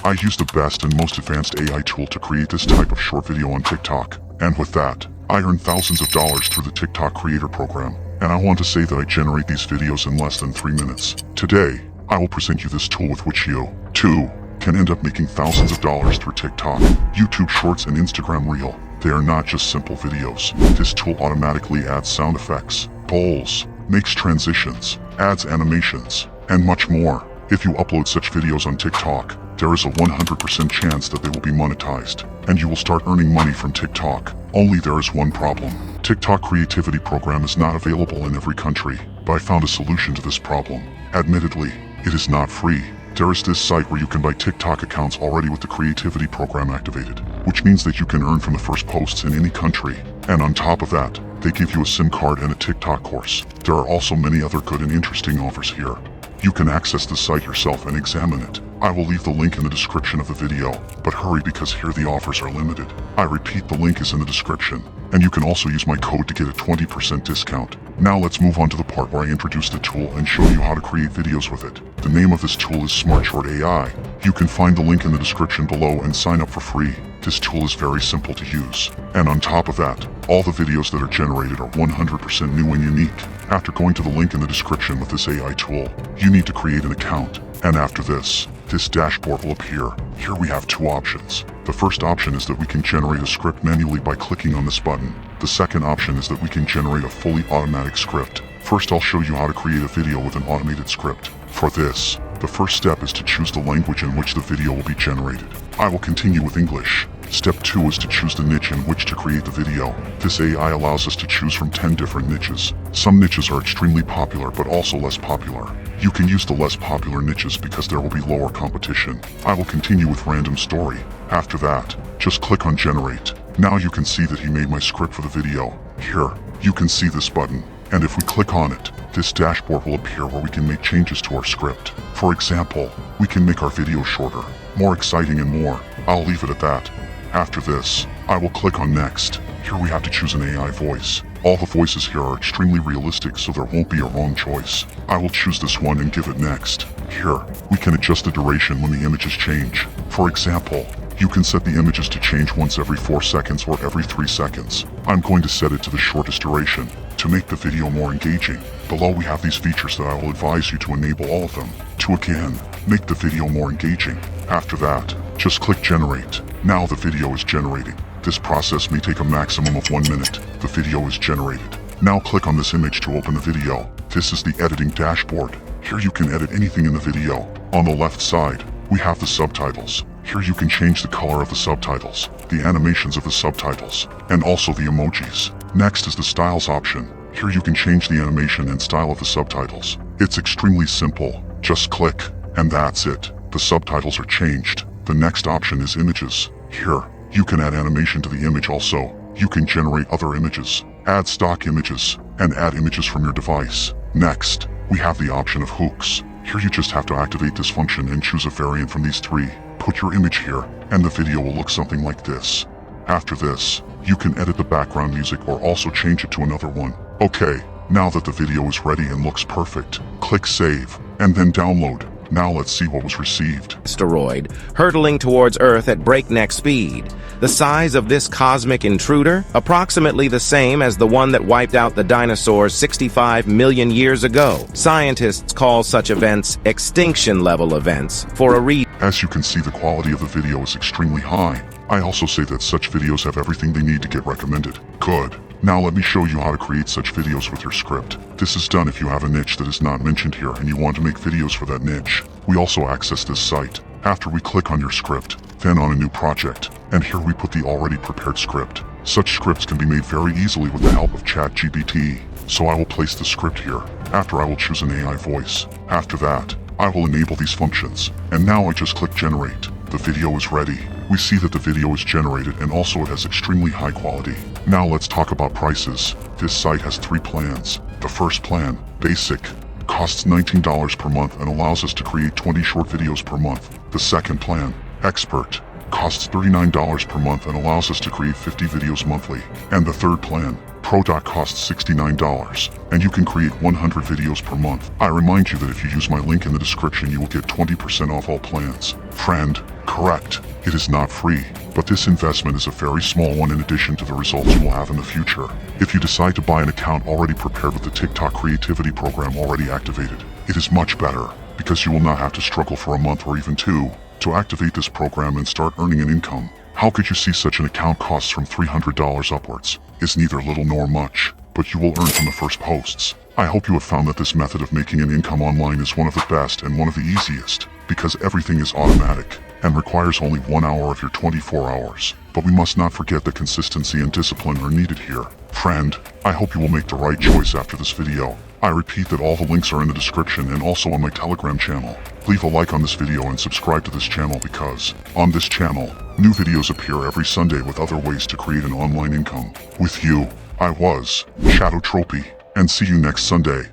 I use the best and most advanced AI tool to create this type of short video on TikTok. And with that, I earn thousands of dollars through the TikTok creator program. And I want to say that I generate these videos in less than 3 minutes. Today, I will present you this tool with which you, too, can end up making thousands of dollars through TikTok, YouTube Shorts, and Instagram Reel. They are not just simple videos. This tool automatically adds sound effects, polls, makes transitions, adds animations, and much more. If you upload such videos on TikTok, there is a 100% chance that they will be monetized, and you will start earning money from TikTok. Only there is one problem. TikTok Creativity Program is not available in every country, but I found a solution to this problem. Admittedly, it is not free. There is this site where you can buy TikTok accounts already with the Creativity Program activated, which means that you can earn from the first posts in any country. And on top of that, they give you a SIM card and a TikTok course. There are also many other good and interesting offers here. You can access the site yourself and examine it. I will leave the link in the description of the video, but hurry because here the offers are limited. I repeat, the link is in the description, and you can also use my code to get a 20% discount. Now let's move on to the part where I introduce the tool and show you how to create videos with it. The name of this tool is smartshort AI. You can find the link in the description below and sign up for free. This tool is very simple to use. And on top of that, all the videos that are generated are 100% new and unique. After going to the link in the description with this AI tool, you need to create an account. And after this dashboard will appear. Here we have two options. The first option is that we can generate a script manually by clicking on this button. The second option is that we can generate a fully automatic script. First, I'll show you how to create a video with an automated script. For this, the first step is to choose the language in which the video will be generated. I will continue with English. Step 2 is to choose the niche in which to create the video. This AI allows us to choose from 10 different niches. Some niches are extremely popular but also less popular. You can use the less popular niches because there will be lower competition. I will continue with random story. After that, just click on generate. Now you can see that he made my script for the video. Here, you can see this button. And if we click on it, this dashboard will appear where we can make changes to our script. For example, we can make our video shorter, more exciting, and more. I'll leave it at that. After this, I will click on next. Here we have to choose an AI voice. All the voices here are extremely realistic, so there won't be a wrong choice. I will choose this one and give it next. Here, we can adjust the duration when the images change. For example, you can set the images to change once every 4 seconds or every 3 seconds. I'm going to set it to the shortest duration to make the video more engaging. Below we have these features that I will advise you to enable all of them to again make the video more engaging. After that, just click generate. Now the video is generating. This process may take a maximum of 1 minute. The video is generated. Now click on this image to open the video. This is the editing dashboard. Here you can edit anything in the video. On the left side, we have the subtitles. Here you can change the color of the subtitles, the animations of the subtitles, and also the emojis. Next is the styles option. Here you can change the animation and style of the subtitles. It's extremely simple. Just click, and that's it. The subtitles are changed. The next option is images. Here, you can add animation to the image also. You can generate other images, add stock images, and add images from your device. Next, we have the option of hooks. Here you just have to activate this function and choose a variant from these 3. Put your image here, and the video will look something like this. After this, you can edit the background music or also change it to another one. Okay, now that the video is ready and looks perfect, click save, and then download. Now let's see what was received. Asteroid hurtling towards Earth at breakneck speed. The size of this cosmic intruder, approximately the same as the one that wiped out the dinosaurs 65 million years ago. Scientists call such events extinction-level events for a reason. As you can see, the quality of the video is extremely high. I also say that such videos have everything they need to get recommended. Good. Now let me show you how to create such videos with your script. This is done if you have a niche that is not mentioned here and you want to make videos for that niche. We also access this site. After we click on your script, then on a new project, and here we put the already prepared script. Such scripts can be made very easily with the help of ChatGPT. So I will place the script here. After, I will choose an AI voice. After that, I will enable these functions. And now I just click generate. The video is ready. We see that the video is generated and also it has extremely high quality. Now let's talk about prices. This site has 3 plans. The first plan, Basic, costs $19 per month and allows us to create 20 short videos per month. The second plan, Expert, costs $39 per month and allows us to create 50 videos monthly. And the third plan, Pro, costs $69, and you can create 100 videos per month. I remind you that if you use my link in the description, you will get 20% off all plans. Friend, Correct, it is not free, but this investment is a very small one in addition to the results you will have in the future. If you decide to buy an account already prepared with the TikTok creativity program already activated, it is much better, because you will not have to struggle for a month or even two to activate this program and start earning an income. How could you see such an account costs from $300 upwards? It's neither little nor much, but you will earn from the first posts. I hope you have found that this method of making an income online is one of the best and one of the easiest, because everything is automatic and requires only 1 hour of your 24 hours. But we must not forget that consistency and discipline are needed here. Friend, I hope you will make the right choice after this video. I repeat that all the links are in the description and also on my Telegram channel. Leave a like on this video and subscribe to this channel because, on this channel, new videos appear every Sunday with other ways to create an online income. With you, I was Shadow Tropy, and see you next Sunday.